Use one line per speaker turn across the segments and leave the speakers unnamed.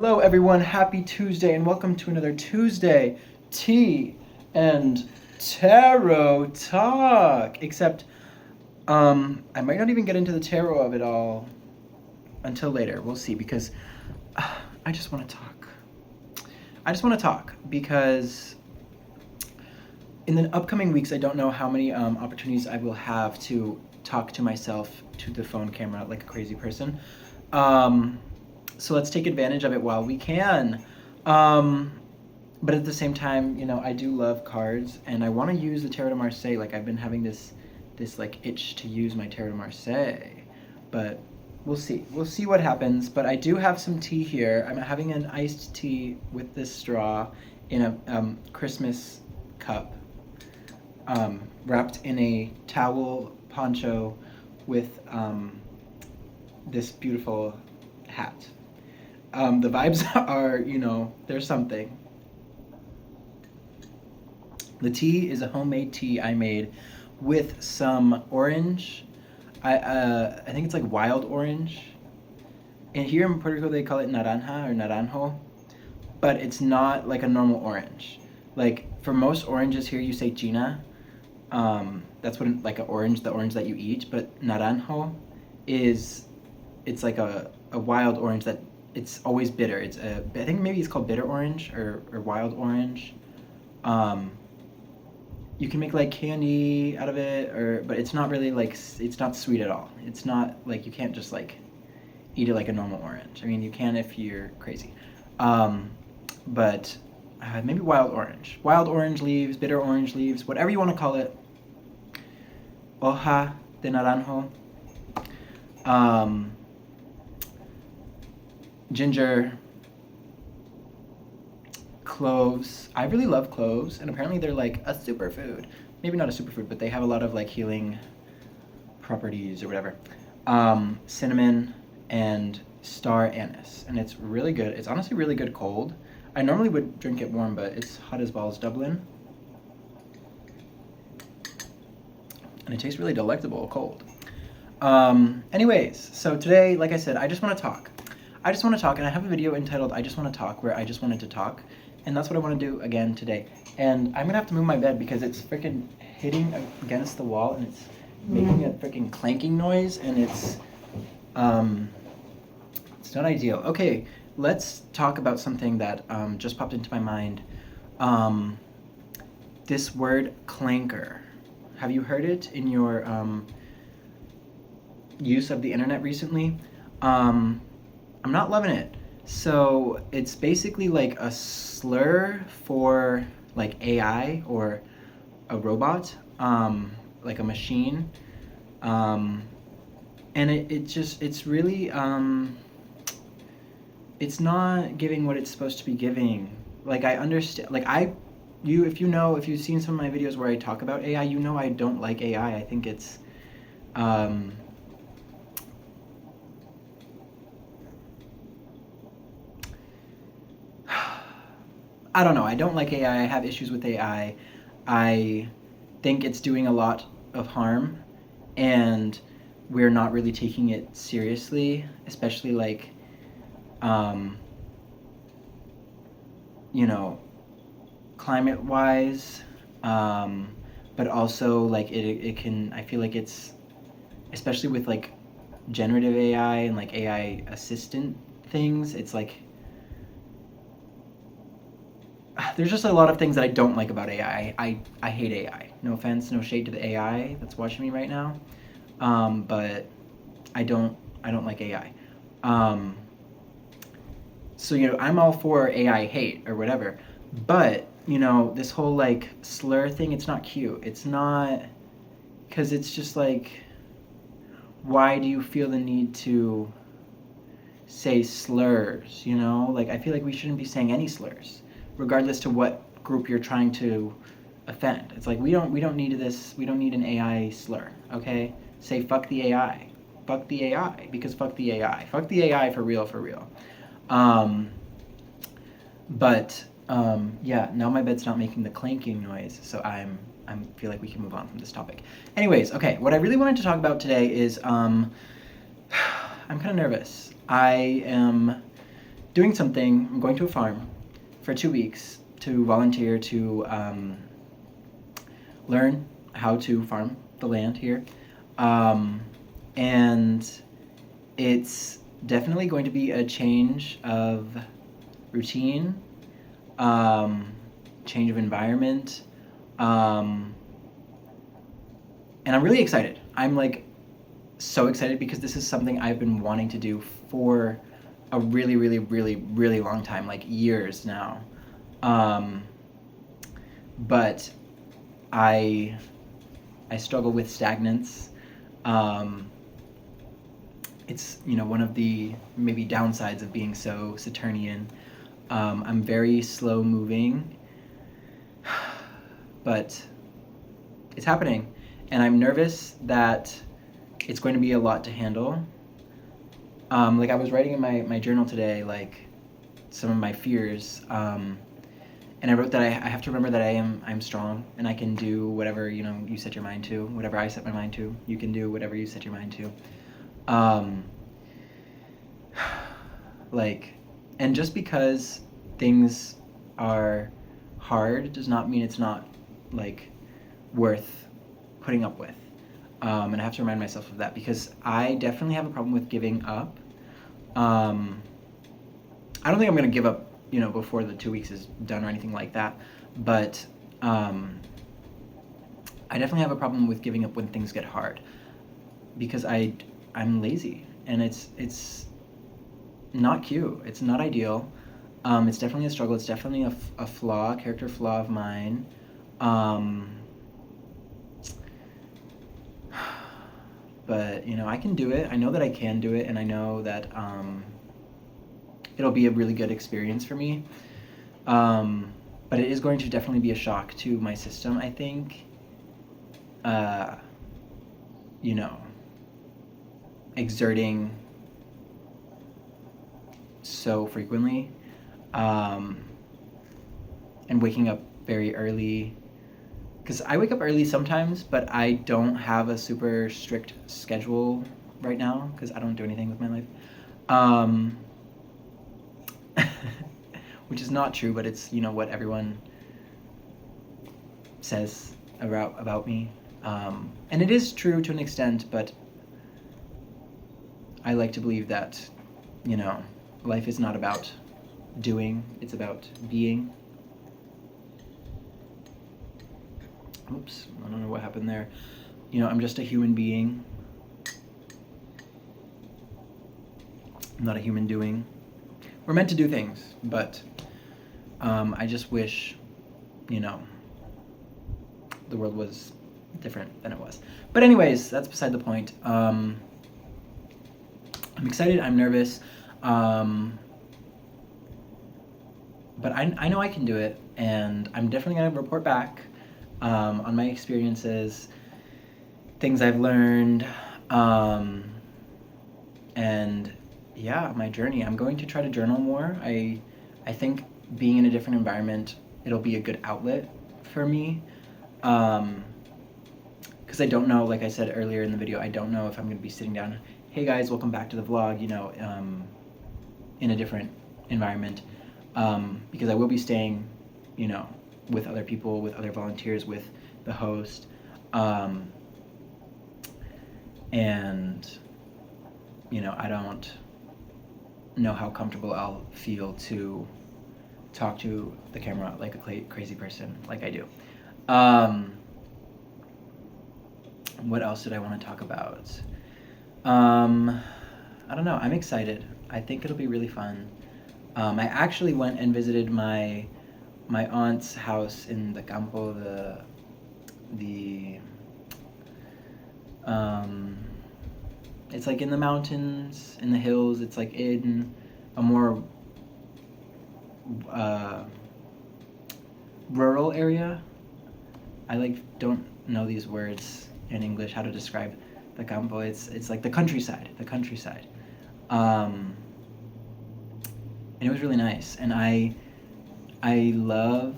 Hello everyone, happy Tuesday and welcome to another Tuesday Tea and Tarot Talk. Except, I might not even get into the tarot of it all until later. We'll see because I just want to talk. I just want to talk because in the upcoming weeks, I don't know how many opportunities I will have to talk to myself to the phone camera like a crazy person. So let's take advantage of it while we can. But at the same time, you know, I do love cards and I want to use the Tarot de Marseille. Like I've been having this like itch to use my Tarot de Marseille, but we'll see. We'll see what happens. But I do have some tea here. I'm having an iced tea with this straw in a Christmas cup, wrapped in a towel poncho with this beautiful hat. The vibes are, you know, there's something. The tea is a homemade tea I made with some orange. I think it's like wild orange. And here in Puerto Rico they call it naranja or naranjo, but it's not like a normal orange. Like for most oranges here you say china. That's what like an orange, the orange that you eat. But naranjo is, it's like a wild orange that it's always bitter. It's I think maybe it's called bitter orange or wild orange. You can make like candy out of it, but it's not really like, it's not sweet at all. It's not like, you can't just like eat it like a normal orange. I mean, you can if you're crazy. But maybe wild orange leaves, bitter orange leaves, whatever you want to call it. Hoja de naranjo. Ginger, cloves. I really love cloves, and apparently they're like a superfood. Maybe not a superfood, but they have a lot of like healing properties or whatever. Cinnamon and star anise, and it's really good. It's honestly really good cold. I normally would drink it warm, but it's hot as balls Dublin. And it tastes really delectable cold. Anyways, so today, like I said, I just want to talk. And I have a video entitled I Just Want to Talk, where I just wanted to talk. And that's what I want to do again today. And I'm going to have to move my bed because it's freaking hitting against the wall and it's making a freaking clanking noise, and it's not ideal. Okay, let's talk about something that just popped into my mind. This word clanker. Have you heard it in your use of the internet recently? I'm not loving it. So it's basically like a slur for like AI or a robot, like a machine. And it's really, it's not giving what it's supposed to be giving. Like I understand, like if you've seen some of my videos where I talk about AI, you know I don't like AI. I think it's, I don't know. I don't like AI. I have issues with AI. I think it's doing a lot of harm, and we're not really taking it seriously, especially like, you know, climate-wise, but also like it can, I feel like it's, especially with like generative AI and like AI assistant things, it's like, there's just a lot of things that I don't like about AI. I hate AI. No offense, no shade to the AI that's watching me right now, but I don't like AI. So you know, I'm all for AI hate or whatever, but you know, this whole like slur thing, it's not cute. It's not, because it's just like, why do you feel the need to say slurs? You know, like I feel like we shouldn't be saying any slurs, regardless to what group you're trying to offend. It's like we don't need this. We don't need an AI slur. Okay, say fuck the AI, fuck the AI, because fuck the AI, fuck the AI for real, for real. Yeah. Now my bed's not making the clanking noise, so I feel like we can move on from this topic. Anyways, okay. What I really wanted to talk about today is I'm kind of nervous. I am doing something. I'm going to a farm for 2 weeks to volunteer to learn how to farm the land here. And it's definitely going to be a change of routine, change of environment, and I'm really excited. I'm like so excited because this is something I've been wanting to do for a really, really, really, really long time, like years now. But I struggle with stagnance. It's one of the maybe downsides of being so Saturnian. I'm very slow moving, but it's happening, and I'm nervous that it's going to be a lot to handle. Like I was writing in my journal today, like some of my fears, and I wrote that I have to remember that I'm strong and I can do whatever you set your mind to. Whatever I set my mind to, you can do whatever you set your mind to. Like, and just because things are hard does not mean it's not like worth putting up with. And I have to remind myself of that because I definitely have a problem with giving up. I don't think I'm gonna give up, before the 2 weeks is done or anything like that. But I definitely have a problem with giving up when things get hard because I'm lazy and it's not cute. It's not ideal. It's definitely a struggle. It's definitely a flaw, character flaw of mine. But I can do it. I know that I can do it, and I know that it'll be a really good experience for me. But it is going to definitely be a shock to my system, I think. Exerting so frequently, and waking up very early. Because I wake up early sometimes, but I don't have a super strict schedule right now because I don't do anything with my life. Which is not true, but it's what everyone says about me, and it is true to an extent. But I like to believe that life is not about doing; it's about being. Oops, I don't know what happened there. I'm just a human being. I'm not a human doing. We're meant to do things, but I just wish, the world was different than it was. But anyways, that's beside the point. I'm excited, I'm nervous, but I know I can do it, and I'm definitely going to report back on my experiences, things I've learned, and yeah, my journey. I'm going to try to journal more. I think being in a different environment, it'll be a good outlet for me. Because I don't know, like I said earlier in the video, I don't know if I'm going to be sitting down, hey guys, welcome back to the vlog, in a different environment. Because I will be staying, with other people, with other volunteers, with the host. And, I don't know how comfortable I'll feel to talk to the camera like a crazy person like I do. What else did I want to talk about? I don't know. I'm excited. I think it'll be really fun. I actually went and visited my aunt's house in the campo, it's like in the mountains, in the hills. It's like in a more rural area. I don't know these words in English, how to describe the campo. It's like the countryside. And it was really nice, and I love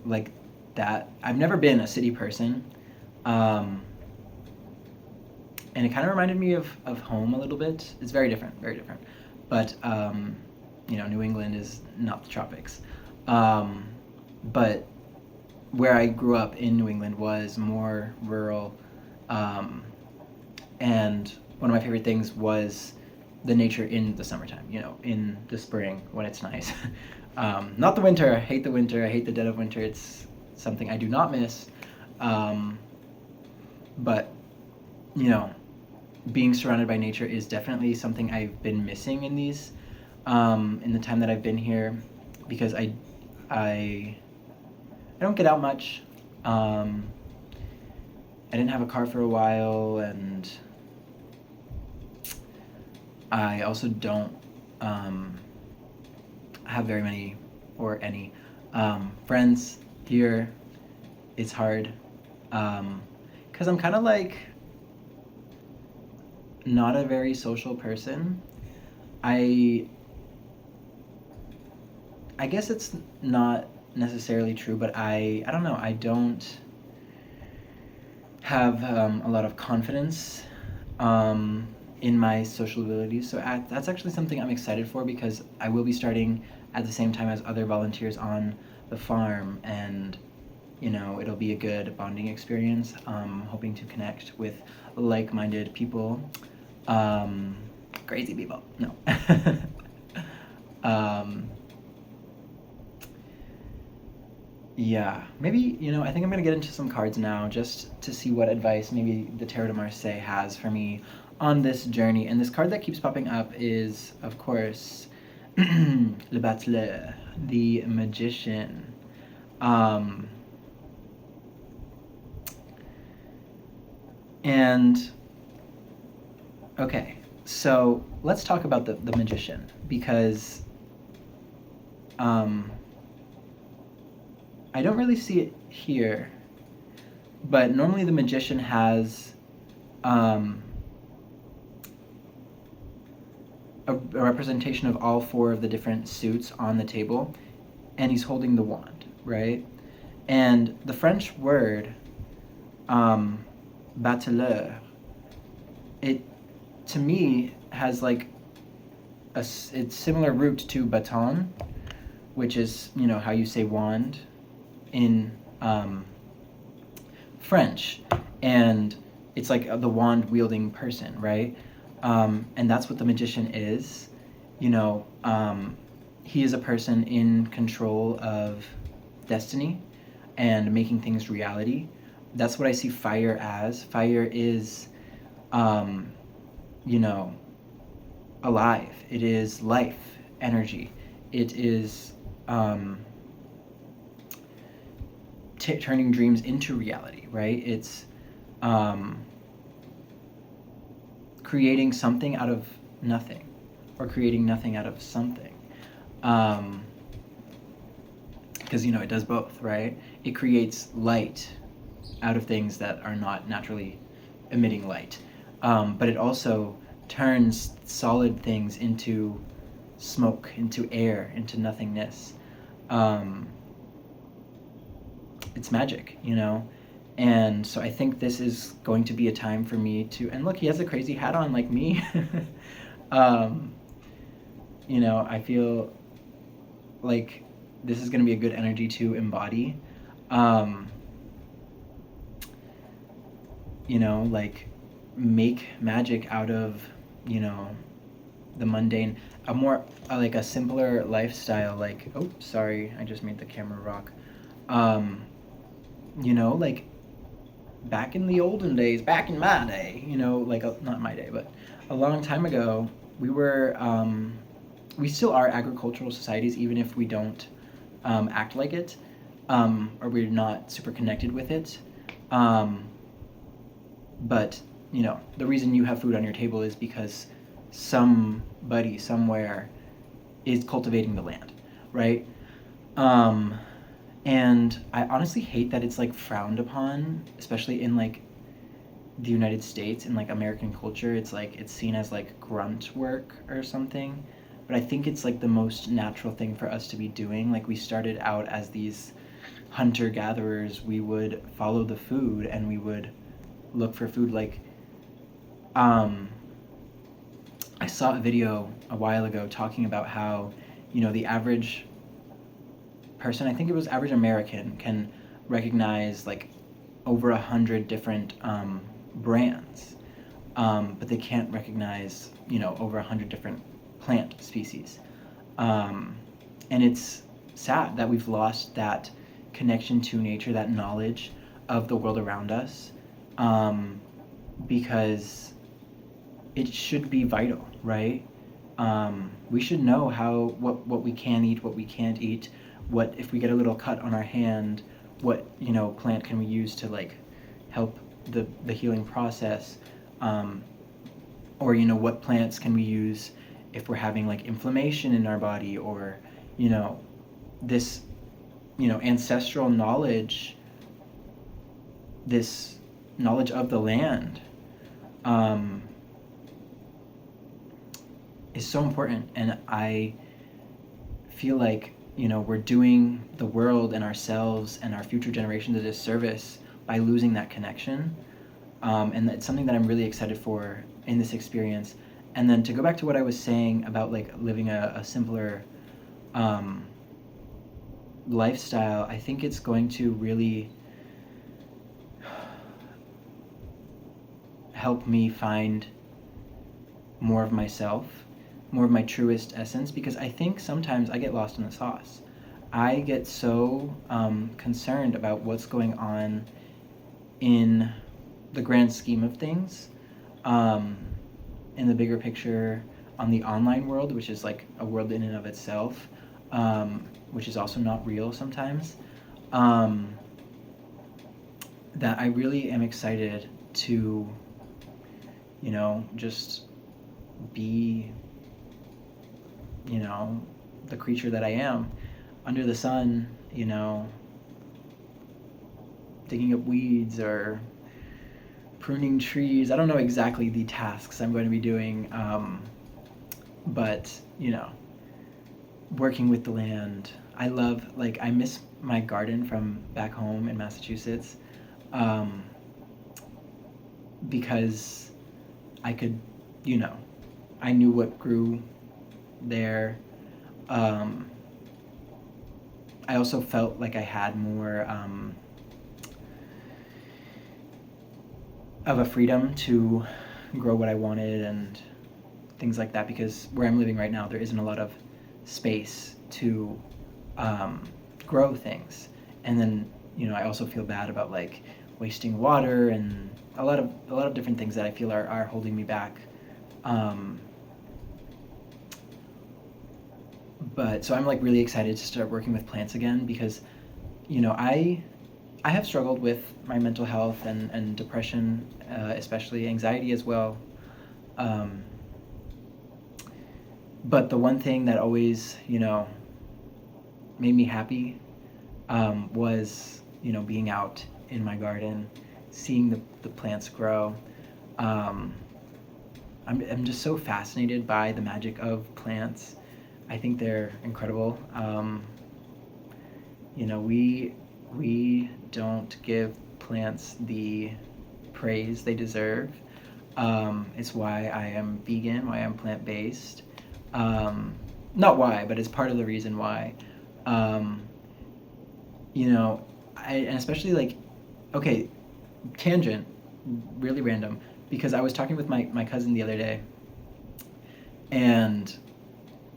like that. I've never been a city person, and it kind of reminded me of home a little bit. It's very different, but New England is not the tropics. Um, but where I grew up in New England was more rural, um, and one of my favorite things was the nature in the summertime. In the spring when it's nice. Not the winter. I hate the winter. I hate the dead of winter. It's something I do not miss. Um, but you know, being surrounded by nature is definitely something I've been missing in the time that I've been here, because I don't get out much. I didn't have a car for a while, and I also don't have very many or any friends here. It's hard because I'm kind of like not a very social person. I I guess it's not necessarily true, but I don't know. I don't have a lot of confidence in my social abilities. So that's actually something I'm excited for, because I will be starting at the same time as other volunteers on the farm, and it'll be a good bonding experience. Hoping to connect with like-minded people, um, crazy people. No. um, Yeah, maybe, I think I'm gonna get into some cards now just to see what advice maybe the Tarot de Marseille has for me on this journey. And this card that keeps popping up is, of course, Le Battleur, the Magician. Um, and, okay, so let's talk about the Magician, because I don't really see it here, but normally the Magician has a representation of all four of the different suits on the table, and he's holding the wand, right? And the French word battleur, it to me has like it's similar root to baton, which is how you say wand in French, and it's like the wand wielding person, right? And that's what the Magician is. He is a person in control of destiny and making things reality. That's what I see fire as. Fire is, you know, alive. It is life, energy. It is turning dreams into reality, right? It's creating something out of nothing, or creating nothing out of something. Because it does both, right? It creates light out of things that are not naturally emitting light, but it also turns solid things into smoke, into air, into nothingness. It's magic, and so I think this is going to be a time for me to, and look, he has a crazy hat on like me. I feel like this is going to be a good energy to embody. Like make magic out of, the mundane, a more like a simpler lifestyle. Like, oh, sorry, I just made the camera rock. Like back in the olden days, back in my day, like not my day, but a long time ago, we still are agricultural societies, even if we don't act like it, or we're not super connected with it. But the reason you have food on your table is because somebody somewhere is cultivating the land, right? And I honestly hate that it's like frowned upon, especially in like the United States, in like American culture. It's like it's seen as like grunt work or something. But I think it's like the most natural thing for us to be doing. Like, we started out as these hunter gatherers. We would follow the food and we would look for food. Like, I saw a video a while ago talking about how the average person, I think it was average American, can recognize like over 100 different brands, but they can't recognize over 100 different plant species, and it's sad that we've lost that connection to nature, that knowledge of the world around us, because it should be vital, right? We should know what we can eat, what we can't eat, what if we get a little cut on our hand, what plant can we use to like help the healing process, or what plants can we use if we're having like inflammation in our body, or this ancestral knowledge, this knowledge of the land, is so important. And I feel like we're doing the world and ourselves and our future generations a disservice by losing that connection, and it's something that I'm really excited for in this experience. And then to go back to what I was saying about like living a simpler lifestyle, I think it's going to really help me find more of myself, more of my truest essence, because I think sometimes I get lost in the sauce. I get so concerned about what's going on in the grand scheme of things, in the bigger picture, on the online world, which is like a world in and of itself, which is also not real sometimes, that I really am excited to, just be, the creature that I am under the sun, digging up weeds or pruning trees. I don't know exactly the tasks I'm going to be doing, but, working with the land. I miss my garden from back home in Massachusetts, because I could, I knew what grew there. I also felt like I had more of a freedom to grow what I wanted and things like that, because where I'm living right now, there isn't a lot of space to grow things. And then, I also feel bad about like wasting water and a lot of different things that I feel are holding me back. But so I'm like really excited to start working with plants again, because I have struggled with my mental health and depression, especially anxiety as well. But the one thing that always made me happy was being out in my garden, seeing the plants grow. I'm just so fascinated by the magic of plants. I think they're incredible. We don't give plants the praise they deserve. It's why I am vegan, why I'm plant-based. Not why, but it's part of the reason why. And especially like, okay, tangent, really random, because I was talking with my cousin the other day, and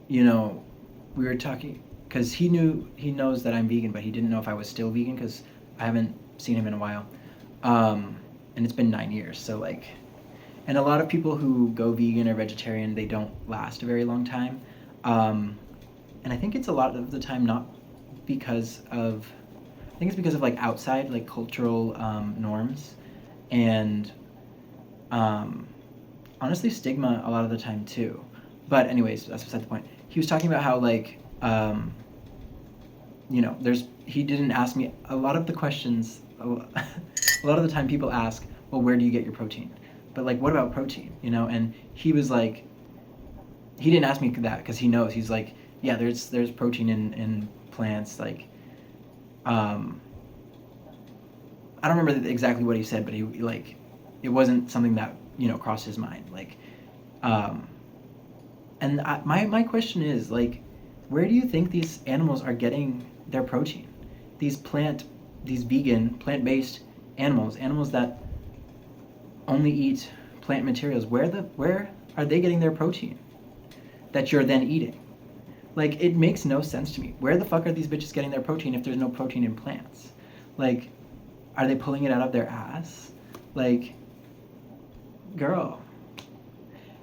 we were talking, because he knows that I'm vegan, but he didn't know if I was still vegan, because I haven't seen him in a while, and it's been 9 years. So like, and a lot of people who go vegan or vegetarian, they don't last a very long time, and I think it's a lot of the time not because of, I think it's because of like outside, like cultural norms, and honestly stigma a lot of the time too. But anyways, that's beside the point. He was talking about how like, he didn't ask me a lot of the questions. A lot of the time people ask, well, where do you get your protein? But like, what about protein? And he was like, he didn't ask me that because he knows. He's like, yeah, there's protein in plants. Like, I don't remember exactly what he said, but he like, it wasn't something that crossed his mind. Like, and my question is like, where do you think these animals are getting their protein? These vegan, plant-based animals that only eat plant materials. Where are they getting their protein that you're then eating? Like, it makes no sense to me. Where the fuck are these bitches getting their protein if there's no protein in plants? Like, are they pulling it out of their ass? Like, girl.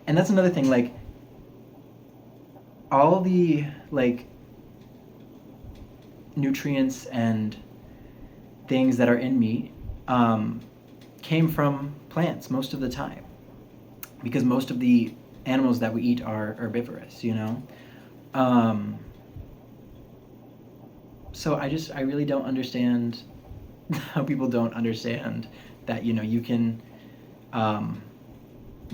And that's another thing, like, all the, like, nutrients and things that are in meat came from plants most of the time. Because most of the animals that we eat are herbivorous, you know? So I really don't understand how people don't understand that, you know, you can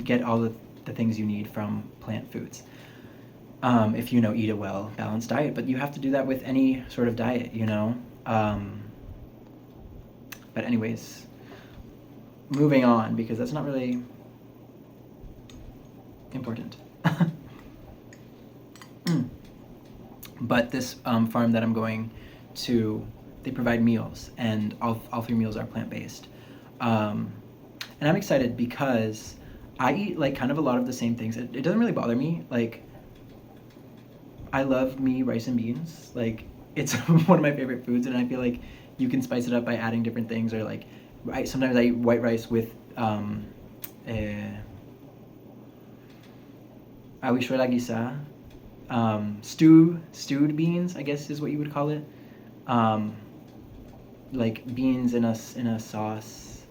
get all the things you need from plant foods if you know, eat a well balanced diet. But you have to do that with any sort of diet, you know. But anyways, moving on, because that's not really important. But this farm that I'm going to, they provide meals, and all 3 meals are plant-based. And I'm excited because I eat, like, kind of a lot of the same things. It doesn't really bother me. Like, I love me rice and beans. Like, it's one of my favorite foods, and I feel like you can spice it up by adding different things, or like, sometimes I eat white rice with habichuela guisa, stewed beans, I guess is what you would call it. Like beans in a sauce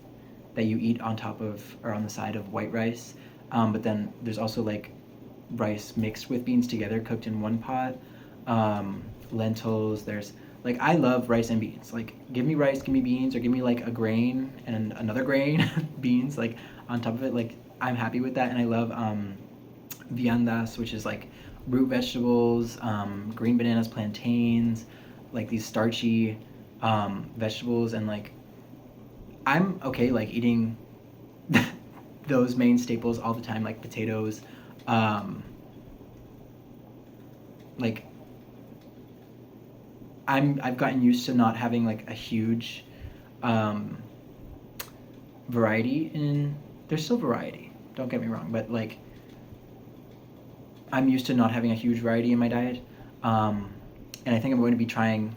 that you eat on top of, or on the side of, white rice. But then there's also like rice mixed with beans together, cooked in one pot. Lentils. There's, like, I love rice and beans. Like, give me rice, give me beans, or give me like a grain and another grain, beans, like, on top of it. Like, I'm happy with that. And I love viandas, which is like root vegetables, green bananas, plantains, like these starchy vegetables. And like, I'm okay like eating those main staples all the time, like potatoes. Like, I've gotten used to not having like a huge variety in. There's still variety, don't get me wrong, but like, I'm used to not having a huge variety in my diet. And I think I'm going to be trying,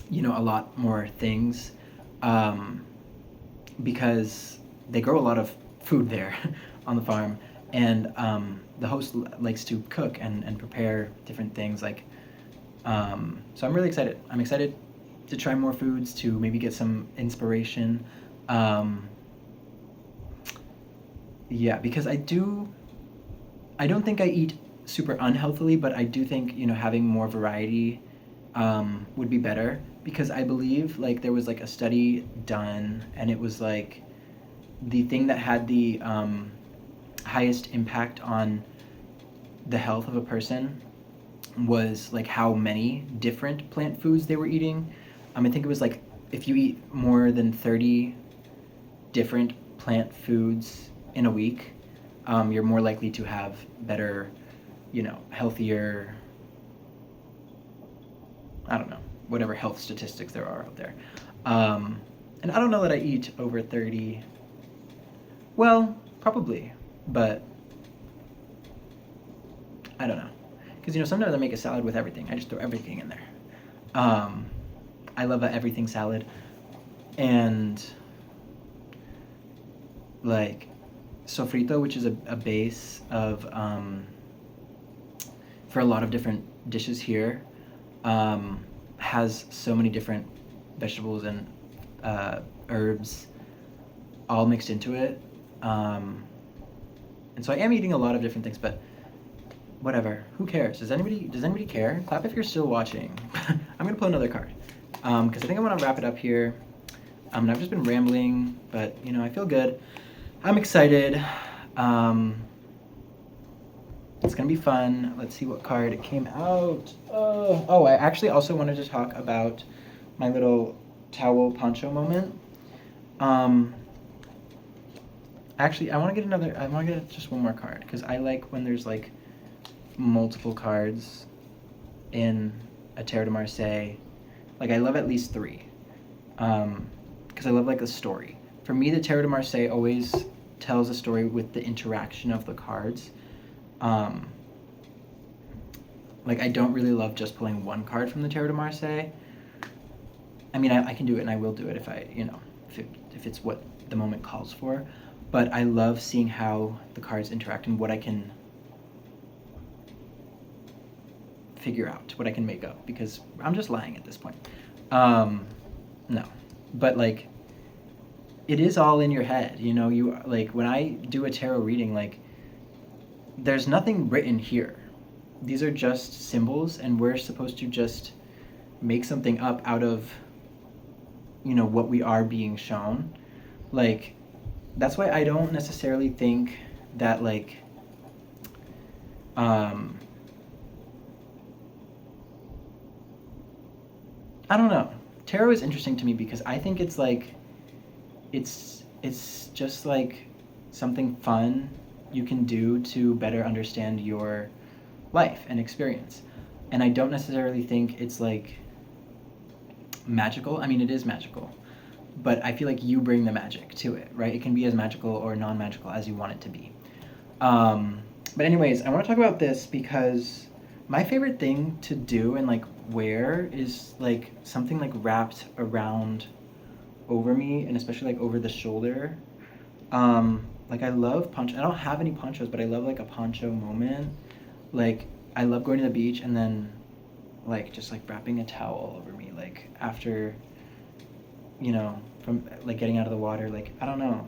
you know, a lot more things because they grow a lot of food there on the farm. And the host likes to cook and prepare different things. Like, so I'm really excited. I'm excited to try more foods, to maybe get some inspiration. Yeah, because I don't think I eat super unhealthily, but I do think, you know, having more variety would be better, because I believe, like, there was like a study done, and it was like the thing that had the highest impact on the health of a person was like how many different plant foods they were eating. I think it was like, if you eat more than 30 different plant foods in a week, you're more likely to have better, you know, healthier, I don't know, whatever health statistics there are out there. And I don't know that I eat over 30. Well, probably, but I don't know. Because, you know, sometimes I make a salad with everything. I just throw everything in there. I love a everything salad. And, like, sofrito, which is a base of, for a lot of different dishes here, has so many different vegetables and herbs all mixed into it. And so I am eating a lot of different things, but whatever. Who cares? Does anybody care? Clap if you're still watching. I'm gonna pull another card because I think I want to wrap it up here. And I've just been rambling, but you know, I feel good. I'm excited. It's gonna be fun. Let's see what card it came out. Oh, I actually also wanted to talk about my little towel poncho moment. Actually, I want to get just one more card, because I like when there's like multiple cards in a Tarot de Marseille, like I love at least 3, because I love like a story. For me, the Tarot de Marseille always tells a story with the interaction of the cards. Like I don't really love just pulling one card from the Tarot de Marseille. I mean, I can do it and I will do it if I, if it's what the moment calls for. But I love seeing how the cards interact and what I can figure out, what I can make up, because I'm just lying at this point. No, but like, it is all in your head, you like, when I do a tarot reading, like, there's nothing written here. These are just symbols, and we're supposed to just make something up out of, what we are being shown. Like, that's why I don't necessarily think that, like, I don't know. Tarot is interesting to me because I think it's like, it's just like something fun you can do to better understand your life and experience. And I don't necessarily think it's like magical. I mean, it is magical, but I feel like you bring the magic to it, right? It can be as magical or non-magical as you want it to be. But anyways, I want to talk about this because my favorite thing to do and like wear is like something like wrapped around over me, and especially like over the shoulder. Like I love poncho. I don't have any ponchos, but I love like a poncho moment. Like I love going to the beach and then like just like wrapping a towel over me, like after, from like getting out of the water, like I don't know.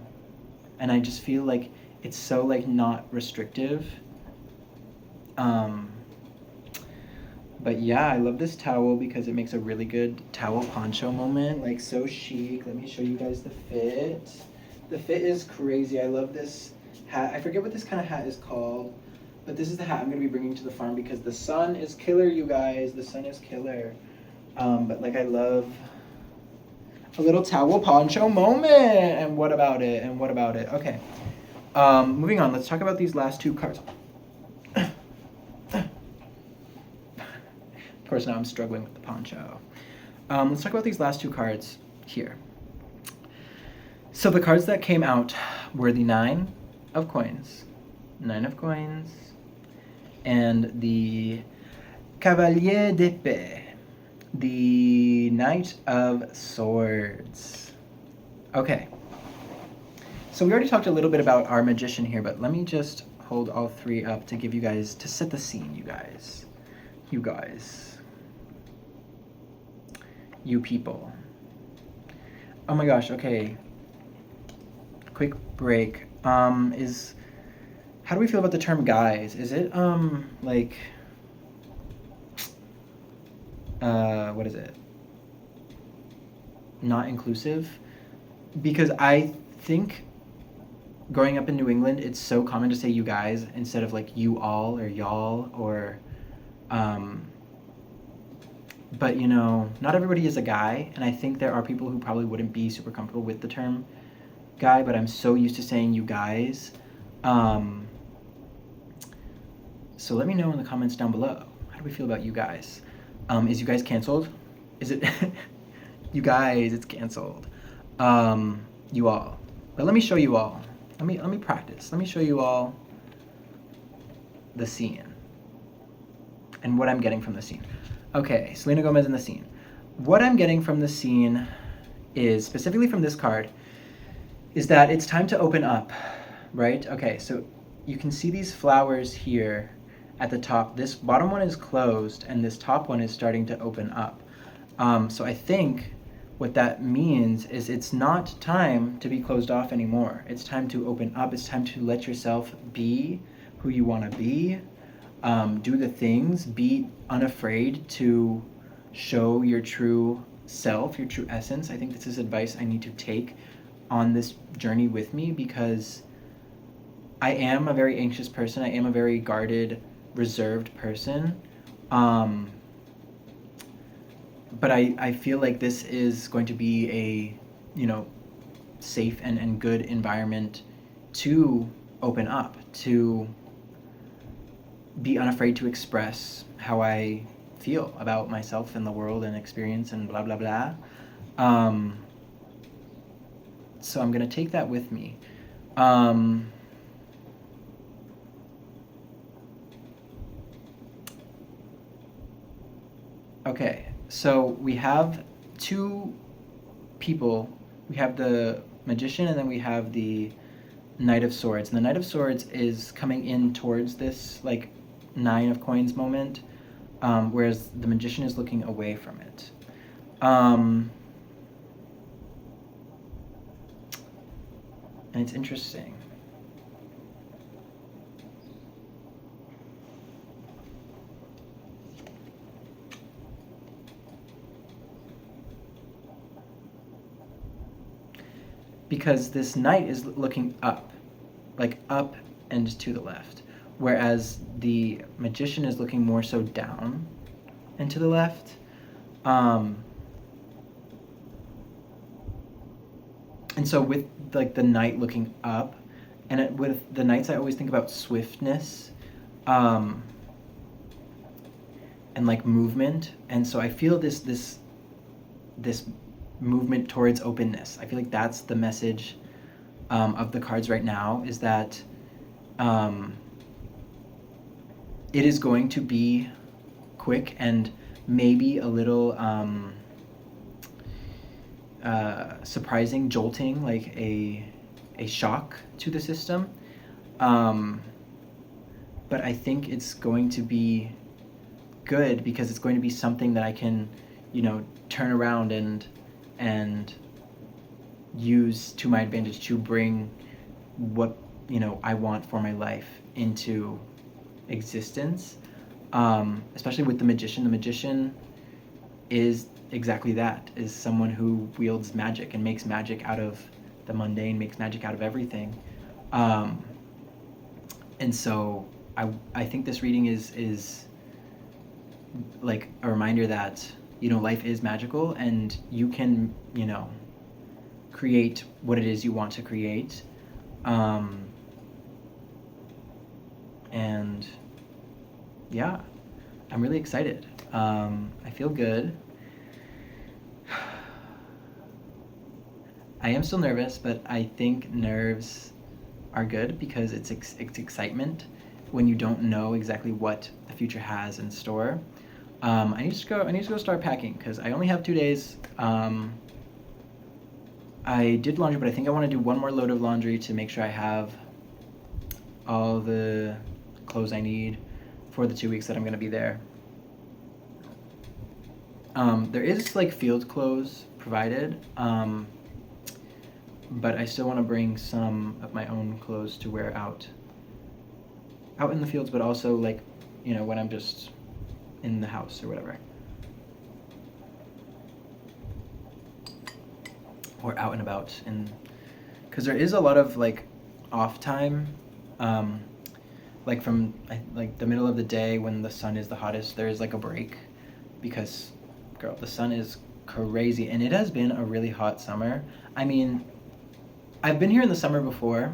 And I just feel like it's so like not restrictive. But yeah, I love this towel because it makes a really good towel poncho moment, like so chic. Let me show you guys the fit. The fit is crazy. I love this hat. I forget what this kind of hat is called, but this is the hat I'm going to be bringing to the farm because the sun is killer, you guys. The sun is killer. But like I love a little towel poncho moment. And what about it? Okay. Moving on. Let's talk about these last 2 cards. Of course, now I'm struggling with the poncho. Let's talk about these last 2 cards here. So the cards that came out were the 9 of coins, and the Cavalier d'Épée, the Knight of Swords. Okay. So we already talked a little bit about our magician here, but let me just hold all 3 up to give you guys, to set the scene, you guys. You people. Oh my gosh, okay. Quick break. How do we feel about the term guys? Is it, like, what is it? Not inclusive? Because I think growing up in New England, it's so common to say you guys instead of like you all or y'all or, but not everybody is a guy, and I think there are people who probably wouldn't be super comfortable with the term guy, but I'm so used to saying you guys. So let me know in the comments down below. How do we feel about you guys? Is you guys canceled? Is it you guys, it's canceled. You all. But let me show you all. Let me practice. Let me show you all the scene and what I'm getting from the scene. Okay, Selena Gomez in the scene. What I'm getting from the scene is, specifically from this card, is that it's time to open up, right? Okay, so you can see these flowers here at the top. This bottom one is closed and this top one is starting to open up. So I think what that means is it's not time to be closed off anymore. It's time to open up. It's time to let yourself be who you want to be. Do the things. Be unafraid to show your true self, your true essence. I think this is advice I need to take on this journey with me, because I am a very anxious person. I am a very guarded, reserved person. But I feel like this is going to be a, safe and good environment to open up, to be unafraid to express how I feel about myself and the world and experience and blah blah blah. Um, so I'm gonna take that with me. Um, okay, so we have two people. We have the magician and then we have the Knight of Swords. And the Knight of Swords is coming in towards this like Nine of Coins moment, whereas the magician is looking away from it. And it's interesting. Because this knight is looking up, like up and to the left, whereas the magician is looking more so down and to the left. And so with like the knight looking up, and with the knights, I always think about swiftness, and like movement, and so I feel this movement towards openness. I feel like that's the message of the cards right now, is that it is going to be quick and maybe a little surprising, jolting, like a shock to the system. But I think it's going to be good because it's going to be something that I can, turn around and use to my advantage to bring what I want for my life into existence. Especially with the magician. The magician is exactly that, is someone who wields magic and makes magic out of the mundane, makes magic out of everything. And so I think this reading is like a reminder that life is magical and you can create what it is you want to create. And yeah, I'm really excited. I feel good. I am still nervous, but I think nerves are good because it's excitement when you don't know exactly what the future has in store. I need to go start packing because I only have 2 days. I did laundry, but I think I want to do one more load of laundry to make sure I have all the clothes I need for the 2 weeks that I'm going to be there. There is like field clothes provided, but I still want to bring some of my own clothes to wear out in the fields, but also like, when I'm just in the house or whatever. Or out and about, because there is a lot of like off time, like from like the middle of the day when the sun is the hottest, there is like a break because, girl, the sun is crazy and it has been a really hot summer. I mean, I've been here in the summer before,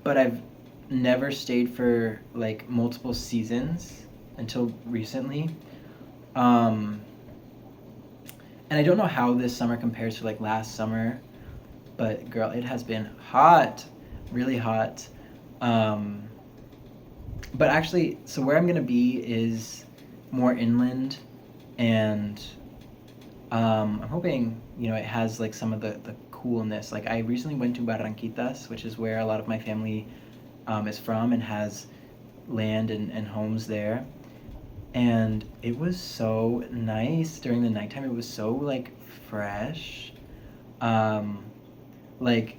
but I've never stayed for like multiple seasons until recently. And I don't know how this summer compares to like last summer, but girl, it has been hot, really hot. But actually, so where I'm gonna be is more inland, and I'm hoping it has like some of the coolness. Like I recently went to Barranquitas, which is where a lot of my family is from and has land and homes there. And it was so nice during the nighttime. It was so like fresh. Like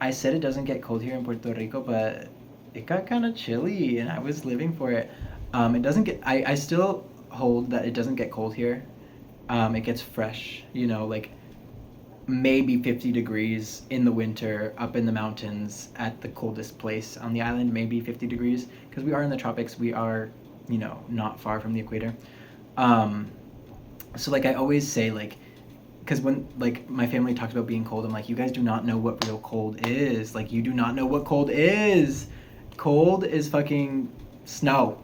I said, it doesn't get cold here in Puerto Rico, but it got kind of chilly and I was living for it. It doesn't get, I still hold that it doesn't get cold here. It gets fresh, like maybe 50 degrees in the winter up in the mountains at the coldest place on the island, maybe 50 degrees, because we are in the tropics. We are, not far from the equator. So like I always say, like, because when like my family talks about being cold, I'm like, you guys do not know what real cold is. Like, you do not know what cold is. Cold is fucking snow.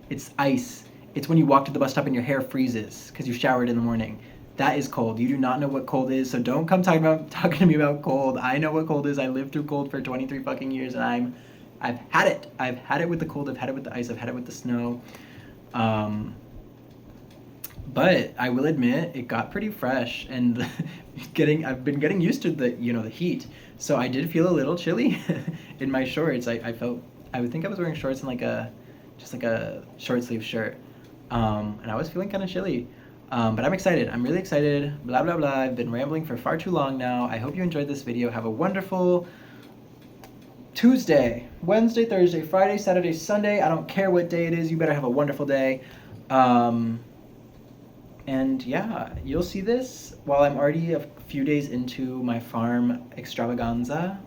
It's ice. It's when you walk to the bus stop and your hair freezes because you showered in the morning. That is cold. You do not know what cold is, so don't come talking to me about cold. I know what cold is. I lived through cold for 23 fucking years, and I've had it. I've had it with the cold. I've had it with the ice. I've had it with the snow. But I will admit it got pretty fresh, and I've been getting used to the heat. So I did feel a little chilly in my shorts. I would think I was wearing shorts and just like a short sleeve shirt. And I was feeling kind of chilly. But I'm excited. I'm really excited. Blah, blah, blah. I've been rambling for far too long now. I hope you enjoyed this video. Have a wonderful Tuesday, Wednesday, Thursday, Friday, Saturday, Sunday. I don't care what day it is. You better have a wonderful day. And yeah, you'll see this while I'm already a few days into my farm extravaganza,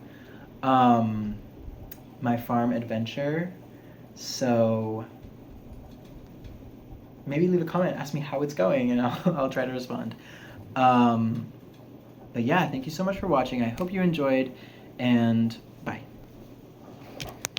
my farm adventure. So maybe leave a comment, ask me how it's going, and I'll try to respond. But yeah, thank you so much for watching. I hope you enjoyed, and bye.